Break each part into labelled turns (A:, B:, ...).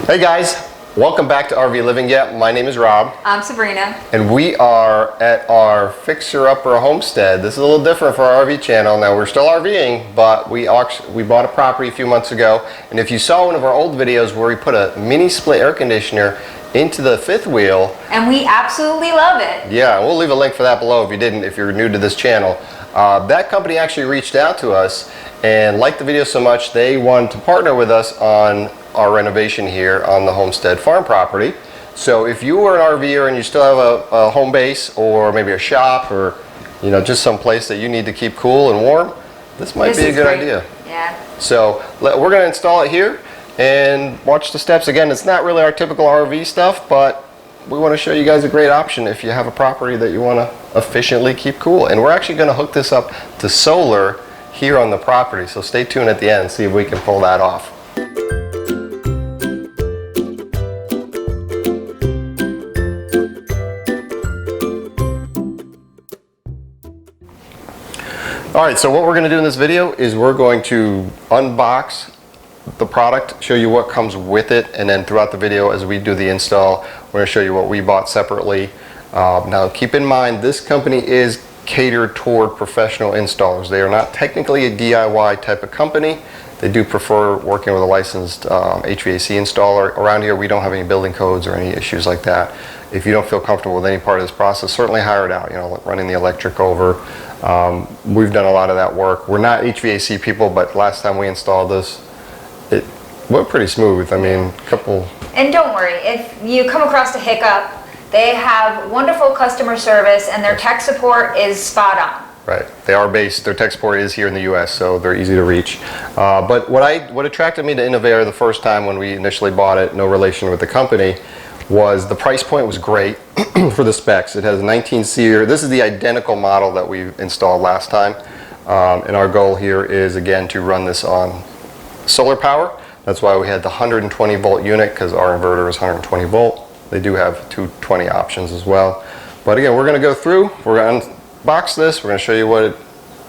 A: Hey guys, welcome back to RV Living. Yeah, my name is Rob.
B: I'm Sabrina.
A: And we are at our fixer-upper homestead. This is a little different for our RV channel. Now we're still RVing, but we bought a property a few months ago. And if you saw one of our old videos where we put a mini split air conditioner into the fifth wheel.
B: And we absolutely love it.
A: Yeah, we'll leave a link for that below if you're new to this channel. That company actually reached out to us and liked the video so much they wanted to partner with us on our renovation here on the homestead farm property. So if you are an RVer and you still have a home base or maybe a shop or just some place that you need to keep cool and warm, this might be a good idea.
B: Yeah.
A: So we're going to install it here and watch the steps. Again, it's not really our typical RV stuff, but we want to show you guys a great option if you have a property that you want to efficiently keep cool. And we're actually going to hook this up to solar here on the property. So stay tuned at the end and see if we can pull that off. Alright, so what we're going to do in this video is we're going to unbox the product, show you what comes with it, and then throughout the video as we do the install, we're going to show you what we bought separately. Now keep in mind, this company is catered toward professional installers. They are not technically a DIY type of company. They do prefer working with a licensed HVAC installer. Around here we don't have any building codes or any issues like that. If you don't feel comfortable with any part of this process, certainly hire it out, running the electric over. We've done a lot of that work. We're not HVAC people, but last time we installed this, it went pretty smooth. I mean,
B: And don't worry, if you come across a hiccup, they have wonderful customer service and their tech support is spot on.
A: Right. They are based, their tech support is here in the US, so they're easy to reach. But what attracted me to Innovair the first time when we initially bought it, no relation with the company, was the price point was great for the specs. It has a 19-seater. This is the identical model that we installed last time. And our goal here is, again, to run this on solar power. That's why we had the 120 volt unit, because our inverter is 120 volt. They do have 220 options as well. But again, we're going to go through, we're going to unbox this, we're going to show you what it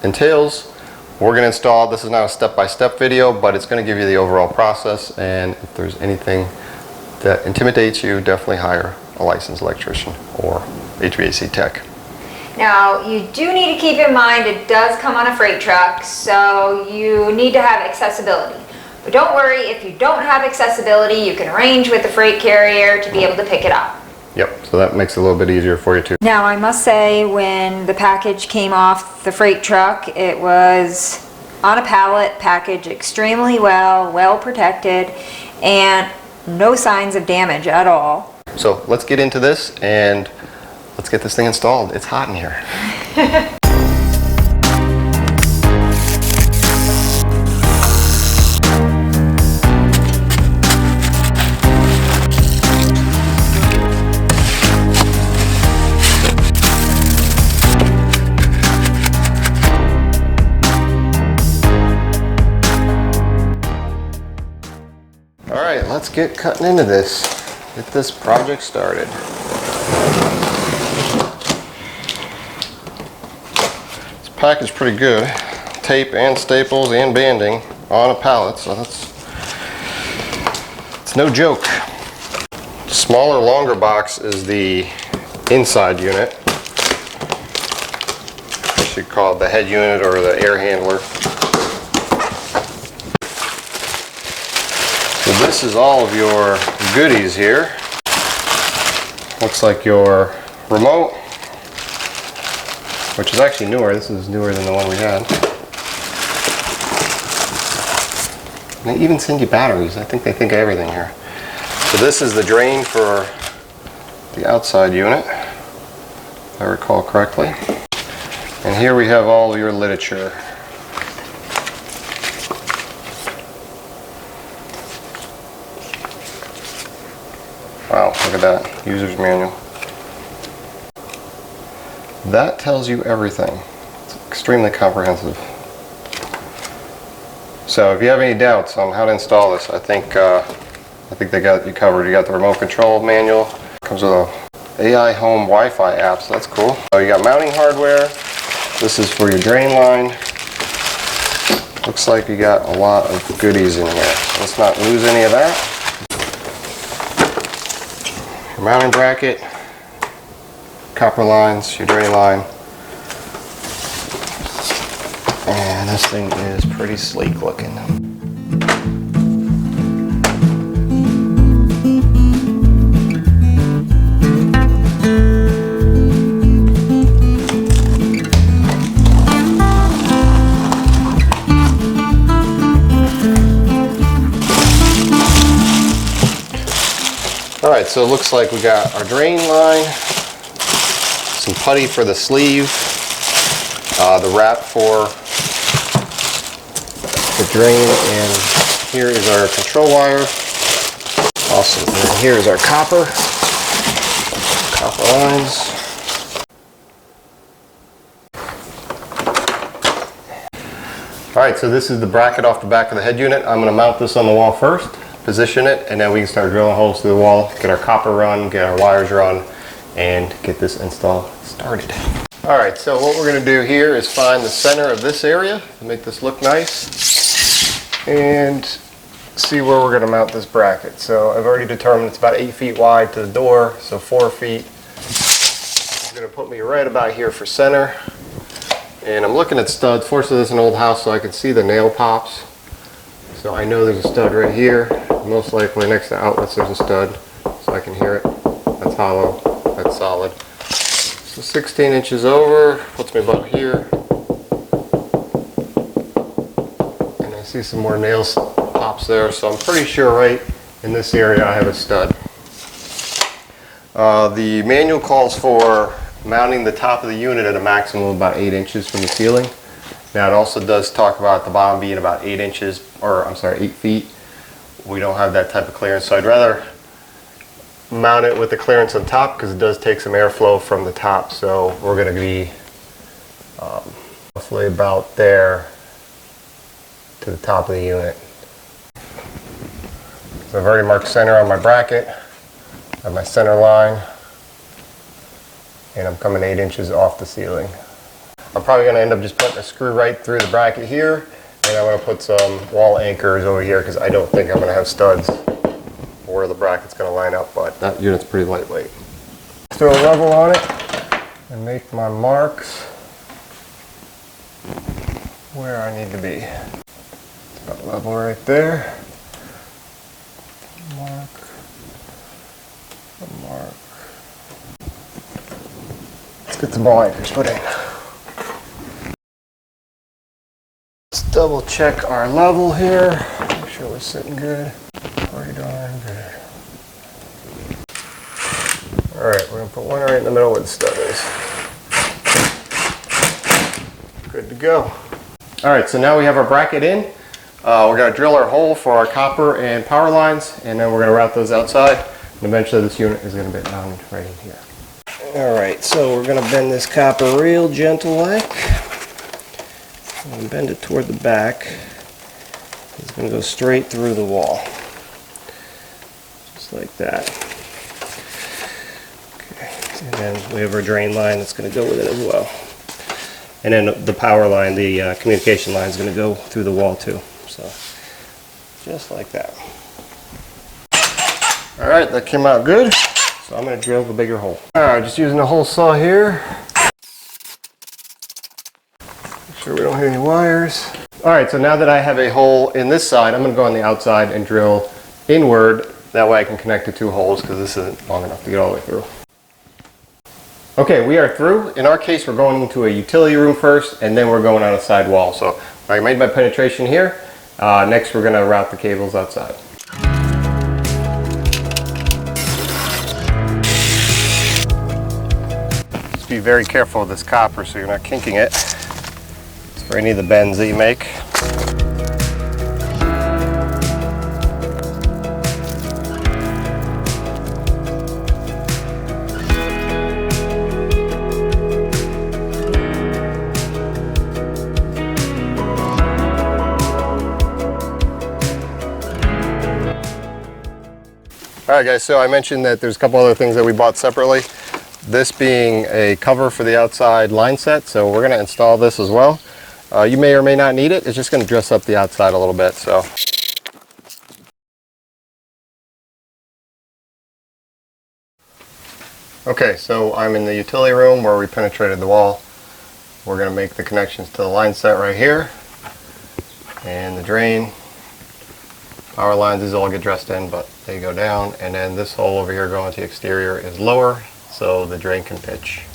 A: entails. We're going to install, this is not a step-by-step video, but it's going to give you the overall process, and if there's anything that intimidates you, definitely hire a licensed electrician or HVAC tech.
B: Now, you do need to keep in mind it does come on a freight truck, so you need to have accessibility. But don't worry, if you don't have accessibility, you can arrange with the freight carrier to be able to pick it up.
A: Yep, so that makes it a little bit easier for you too.
B: Now, I must say, when the package came off the freight truck, it was on a pallet, packaged extremely well protected, and no signs of damage at all.
A: So let's get into this and let's get this thing installed. It's hot in here. Alright, let's get cutting into this. Get this project started. This package is pretty good. Tape and staples and banding on a pallet, so it's no joke. The smaller, longer box is the inside unit. I should call it the head unit or the air handler. So this is all of your goodies here. Looks like your remote, which is actually newer. This is newer than the one we had. And they even send you batteries. I think they think of everything here. So this is the drain for the outside unit, if I recall correctly. And here we have all of your literature. Wow, look at that, user's manual. That tells you everything. It's extremely comprehensive. So if you have any doubts on how to install this, I think they got you covered. You got the remote control manual. Comes with a AI home Wi-Fi app, so that's cool. So you got mounting hardware. This is for your drain line. Looks like you got a lot of goodies in here. So let's not lose any of that. mounting bracket, copper lines, your drain line, and this thing is pretty sleek looking. Alright, so it looks like we got our drain line, some putty for the sleeve, the wrap for the drain, and here is our control wire. Awesome. And then here is our copper lines. Alright, so this is the bracket off the back of the head unit. I'm going to mount this on the wall first, position it, and then we can start drilling holes through the wall, get our copper run, get our wires run, and get this install started. Alright, so what we're going to do here is find the center of this area to make this look nice, and see where we're going to mount this bracket. So I've already determined it's about 8 feet wide to the door, so 4 feet. It's going to put me right about here for center. And I'm looking at studs. Fortunately, this is an old house, so I can see the nail pops. So I know there's a stud right here. Most likely next to outlets there's a stud, so I can hear it. That's hollow, that's solid. So 16 inches over, puts me about here. And I see some more nail pops there, so I'm pretty sure right in this area I have a stud. The manual calls for mounting the top of the unit at a maximum of about 8 inches from the ceiling. Now it also does talk about the bottom being about 8 inches, or I'm sorry, 8 feet. We don't have that type of clearance, so I'd rather mount it with the clearance on top because it does take some airflow from the top. So we're going to be roughly about there to the top of the unit. So I've already marked center on my bracket. I have my center line, and I'm coming 8 inches off the ceiling. I'm probably going to end up just putting a screw right through the bracket here, and I'm going to put some wall anchors over here because I don't think I'm going to have studs where the bracket's going to line up, but that unit's pretty lightweight. Throw a level on it and make my marks where I need to be. About level right there. Mark. Mark. Let's get some ball anchors put in. Let's double check our level here. Make sure we're sitting good. Pretty darn good. Alright, we're going to put one right in the middle where the stud is. Good to go. Alright, so now we have our bracket in. We're going to drill our hole for our copper and power lines, and then we're going to route those outside. And eventually this unit is going to be mounted right in here. Alright, so we're going to bend this copper real gentle like. And bend it toward the back. It's going to go straight through the wall. Just like that. Okay. And then we have our drain line that's going to go with it as well. And then the power line, the communication line is going to go through the wall too. So, just like that. Alright, that came out good. So I'm going to drill the bigger hole. Alright, just using a hole saw here. Make sure we don't hit any wires. Alright, so now that I have a hole in this side, I'm going to go on the outside and drill inward. That way I can connect the two holes because this isn't long enough to get all the way through. Okay, we are through. In our case, we're going into a utility room first, and then we're going on a side wall. So I made my penetration here. Next, we're going to route the cables outside. Just be very careful with this copper so you're not kinking it. It's for any of the bends that you make. Alright guys, so I mentioned that there's a couple other things that we bought separately. This being a cover for the outside line set, so we're going to install this as well. You may or may not need it. It's just going to dress up the outside a little bit. So. Okay, so I'm in the utility room where we penetrated the wall. We're going to make the connections to the line set right here. And the drain. Power lines, these all get dressed in, but they go down. And then this hole over here going to the exterior is lower, so the drain can pitch.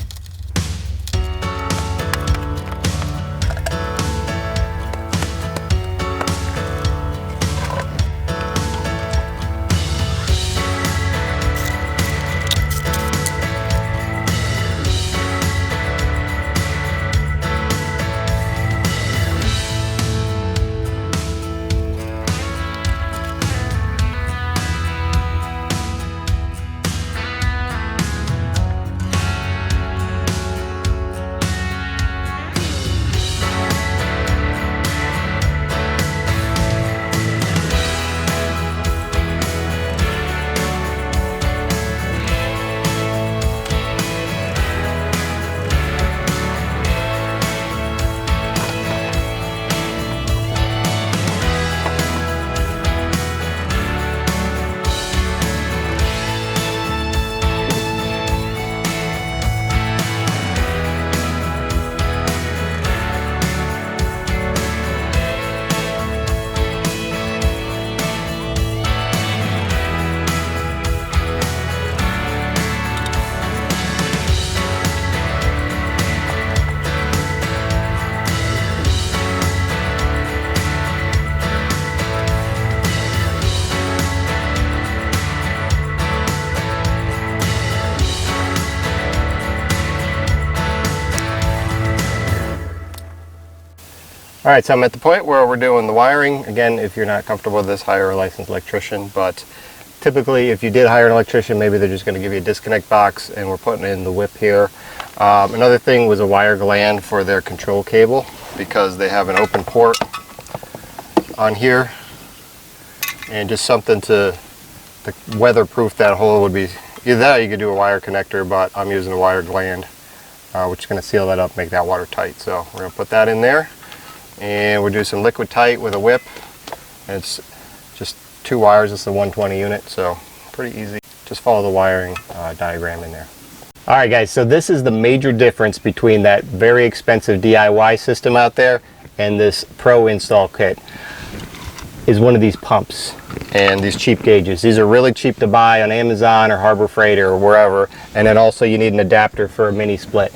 A: Alright, so I'm at the point where we're doing the wiring. Again, if you're not comfortable with this, hire a licensed electrician, but typically if you did hire an electrician, maybe they're just going to give you a disconnect box, and we're putting in the whip here. Another thing was a wire gland for their control cable, because they have an open port on here, and just something to weatherproof that hole would be either that or you could do a wire connector, but I'm using a wire gland, which is going to seal that up, make that watertight. So we're going to put that in there. And we'll do some liquid tight with a whip. It's just 2 wires. It's the 120 unit, so pretty easy. Just follow the wiring diagram in there. Alright guys, so this is the major difference between that very expensive DIY system out there and this pro install kit, is one of these pumps and these cheap gauges. These are really cheap to buy on Amazon or Harbor Freight or wherever, and then also you need an adapter for a mini split.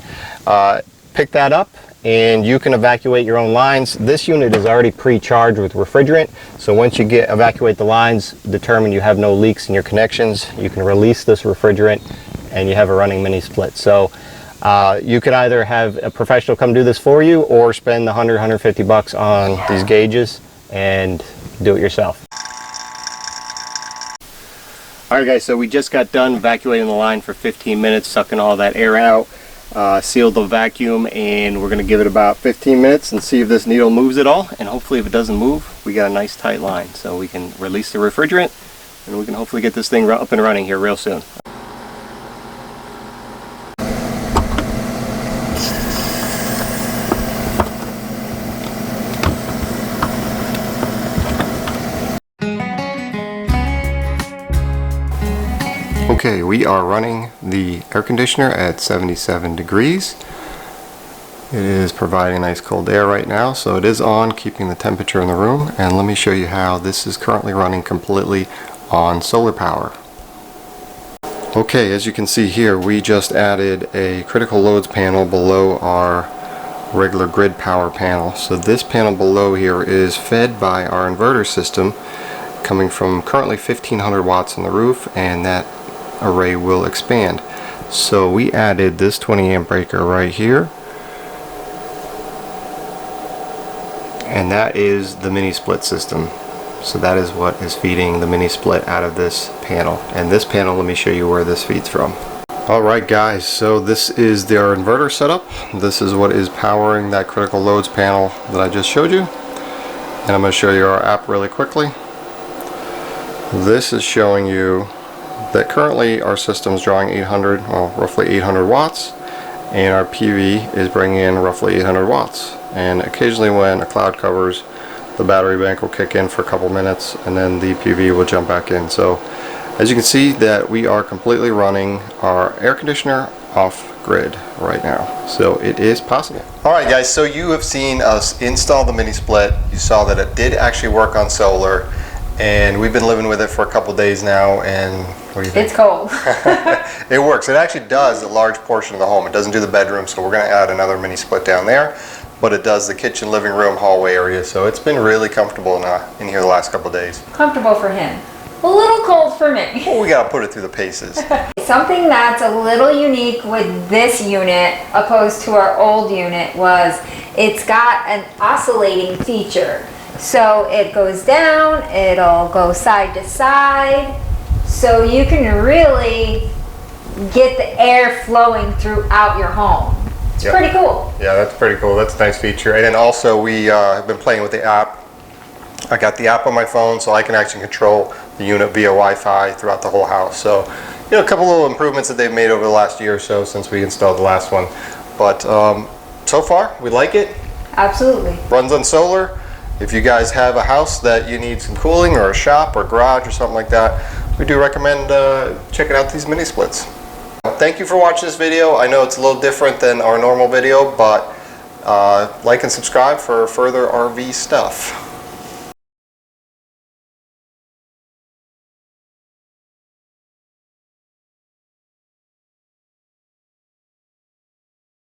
A: Pick that up and you can evacuate your own lines. This unit is already pre-charged with refrigerant, so once you evacuate the lines, determine you have no leaks in your connections, you can release this refrigerant and you have a running mini split. So you could either have a professional come do this for you, or spend the $150 on these gauges and do it yourself. Alright guys, so we just got done evacuating the line for 15 minutes, sucking all that air out. Sealed the vacuum, and we're going to give it about 15 minutes and see if this needle moves at all, and hopefully if it doesn't move, we got a nice tight line, so we can release the refrigerant and we can hopefully get this thing up and running here real soon. Okay, we are running the air conditioner at 77 degrees. It is providing nice cold air right now, so it is on, keeping the temperature in the room. And let me show you how this is currently running completely on solar power. Okay, as you can see here, we just added a critical loads panel below our regular grid power panel. So this panel below here is fed by our inverter system, coming from currently 1500 watts on the roof, and that array will expand. So we added this 20 amp breaker right here, and that is the mini split system. So that is what is feeding the mini split out of this panel, and this panel, let me show you where this feeds from. Alright guys, so this is their inverter setup. This is what is powering that critical loads panel that I just showed you, and I'm going to show you our app really quickly. This is showing you that currently our system is drawing roughly 800 watts, and our PV is bringing in roughly 800 watts. And occasionally when a cloud covers, the battery bank will kick in for a couple minutes, and then the PV will jump back in. So As you can see that we are completely running our air conditioner off grid right now. So it is possible. Alright guys, so you have seen us install the mini split. You saw that it did actually work on solar, and we've been living with it for a couple days now, and what do you think?
B: It's cold.
A: It works. It actually does a large portion of the home. It doesn't do the bedroom, so we're going to add another mini split down there, but it does the kitchen, living room, hallway area, so it's been really comfortable in here the last couple of days.
B: Comfortable for him. A little cold for me.
A: Well, we got to put it through the paces.
B: Something that's a little unique with this unit opposed to our old unit was it's got an oscillating feature. So it goes down, it'll go side to side, so you can really get the air flowing throughout your home. It's
A: Yep.
B: pretty cool.
A: Yeah, that's pretty cool. That's a nice feature. And then also we have been playing with the app. I got the app on my phone, so I can actually control the unit via Wi-Fi throughout the whole house. So, you know, a couple little improvements that they've made over the last year or so since we installed the last one. But so far, we like it.
B: Absolutely.
A: Runs on solar. If you guys have a house that you need some cooling, or a shop or garage or something like that, we do recommend checking out these mini splits. Thank you for watching this video. I know it's a little different than our normal video, but like and subscribe for further RV stuff.